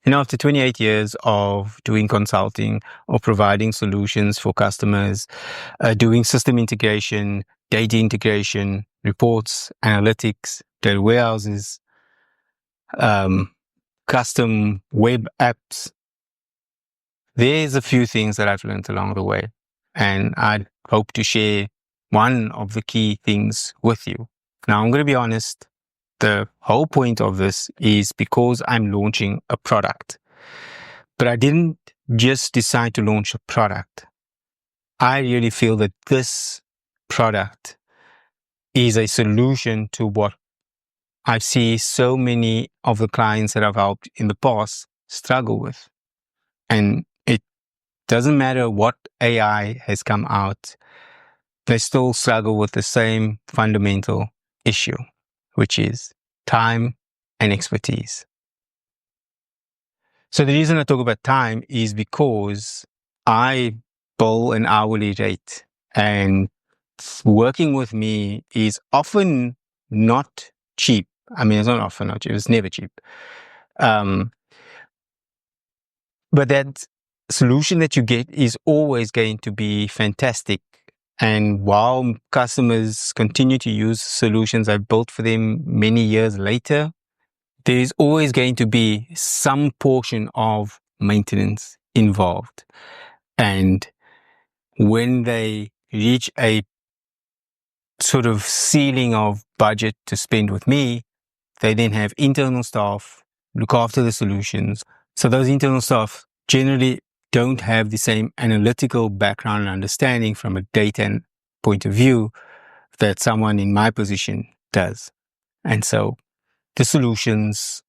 After 28 years of doing consulting or providing solutions for customers, doing system integration, data integration, reports, analytics, data warehouses, custom web apps, there's a few things that I've learned along the way. And I'd hope to share one of the key things with you. Now, I'm going to be honest. The whole point of this is because I'm launching a product. But I didn't just decide to launch a product. I really feel that this product is a solution to what I see so many of the clients that I've helped in the past struggle with. And it doesn't matter what AI has come out, they still struggle with the same fundamental issue, which is time and expertise. So the reason I talk about time is because I bill an hourly rate, and working with me is often not cheap. I mean, it's not often not cheap. It's never cheap. But that solution that you get is always going to be fantastic. And while customers continue to use solutions I built for them many years later, there is always going to be some portion of maintenance involved. And when they reach a sort of ceiling of budget to spend with me, they then have internal staff look after the solutions. So those internal staff generally don't have the same analytical background and understanding from a data point of view that someone in my position does. And so the solutions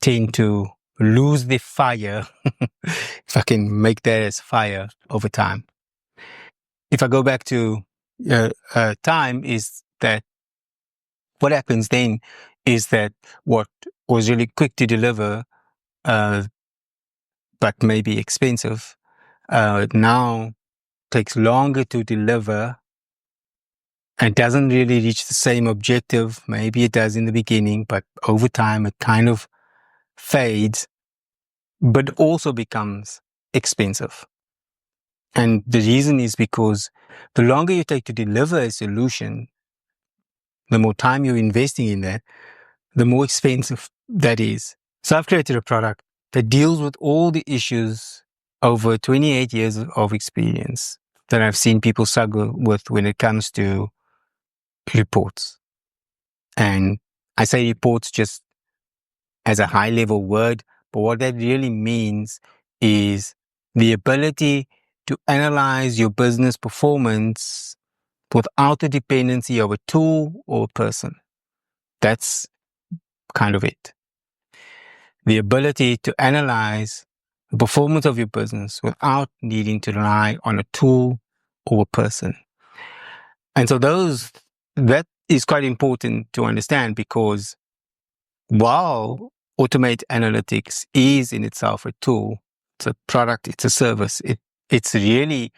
tend to lose their fire, if I can make that as fire, over time. If I go back to time, is that what happens then is that what was really quick to deliver, but maybe expensive, now takes longer to deliver and doesn't really reach the same objective. Maybe it does in the beginning, but over time it kind of fades, but also becomes expensive. And the reason is because the longer you take to deliver a solution, the more time you're investing in that, the more expensive that is. So I've created a product that deals with all the issues over 28 years of experience that I've seen people struggle with when it comes to reports. And I say reports just as a high-level word, but what that really means is the ability to analyze your business performance without the dependency of a tool or a person. That's kind of it. The ability to analyze the performance of your business without needing to rely on a tool or a person. And so that is quite important to understand, because while Automate Analytics is in itself a tool, it's a product, it's a service, it's really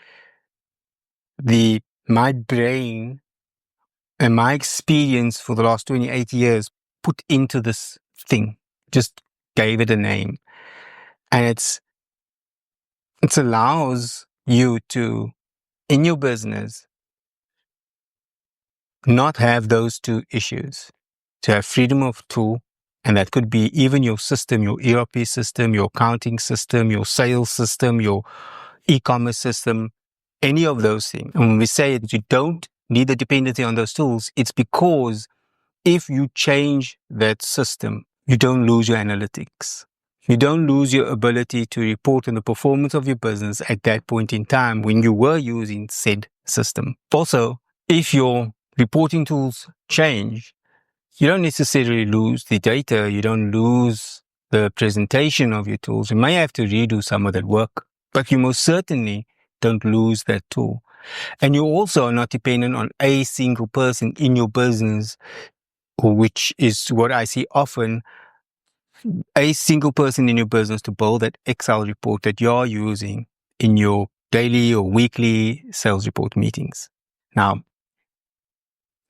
my brain and my experience for the last 28 years put into this thing, just gave it a name. And it allows you to, in your business, not have those two issues, to have freedom of tool. And that could be even your system, your ERP system, your accounting system, your sales system, your e-commerce system, any of those things. And when we say that you don't need the dependency on those tools, it's because if you change that system, you don't lose your analytics. You don't lose your ability to report on the performance of your business at that point in time when you were using said system. Also, if your reporting tools change, you don't necessarily lose the data. You don't lose the presentation of your tools. You may have to redo some of that work, but you most certainly don't lose that tool. And you also are not dependent on a single person in your business, which is what I see often, a single person in your business to build that Excel report that you're using in your daily or weekly sales report meetings. Now,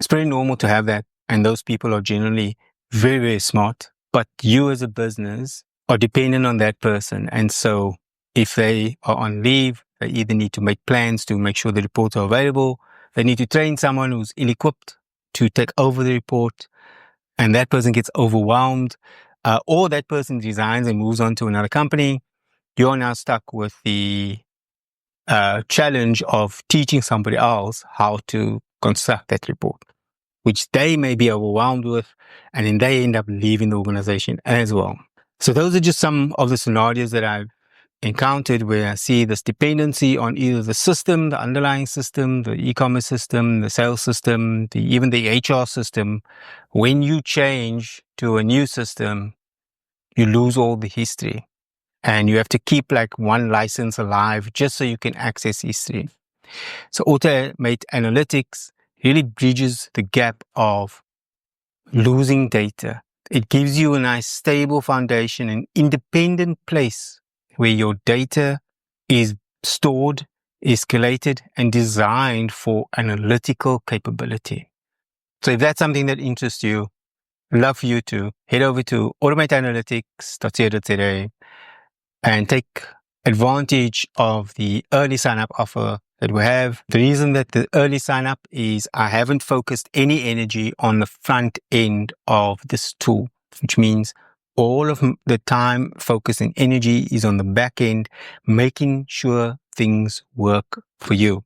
it's pretty normal to have that, and those people are generally very, very smart. But you as a business are dependent on that person. And so if they are on leave, they either need to make plans to make sure the reports are available. They need to train someone who's ill-equipped to take over the report, and that person gets overwhelmed, or that person resigns and moves on to another company. You're now stuck with the challenge of teaching somebody else how to construct that report, which they may be overwhelmed with, and then they end up leaving the organization as well. So those are just some of the scenarios that I've encountered where I see this dependency on either the system, the underlying system, the e-commerce system, the sales system, even the HR system. When you change to a new system, you lose all the history, and you have to keep like one license alive just so you can access history. So automate analytics really bridges the gap of losing data. It gives you a nice stable foundation, an independent place where your data is stored, escalated, and designed for analytical capability. So if that's something that interests you, I'd love for you to head over to automateanalytics.co.za and take advantage of the early sign-up offer that we have. The reason that the early sign-up is I haven't focused any energy on the front end of this tool, which means all of the time, focus, and energy is on the back end, making sure things work for you.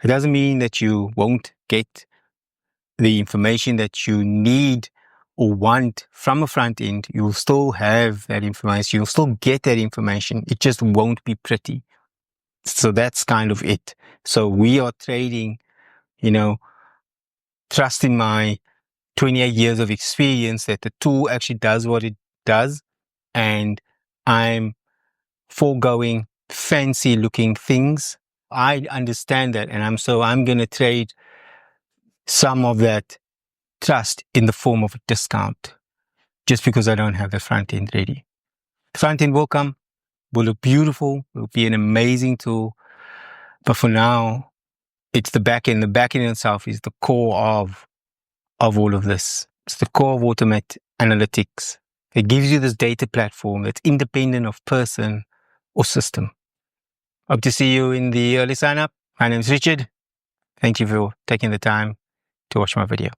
It doesn't mean that you won't get the information that you need or want from a front end. You'll still have that information. You'll still get that information. It just won't be pretty. So that's kind of it. So we are trading, trust in my 28 years of experience that the tool actually does what it does. And I'm foregoing fancy looking things. I understand that. And I'm going to trade some of that trust in the form of a discount just because I don't have the front end ready. The front end will come, will look beautiful, will be an amazing tool. But for now, it's the back end. The back end itself is the core of all of this. It's the core of Automate Analytics. It gives you this data platform that's independent of person or system. Hope to see you in the early sign up. My name is Richard. Thank you for taking the time to watch my video.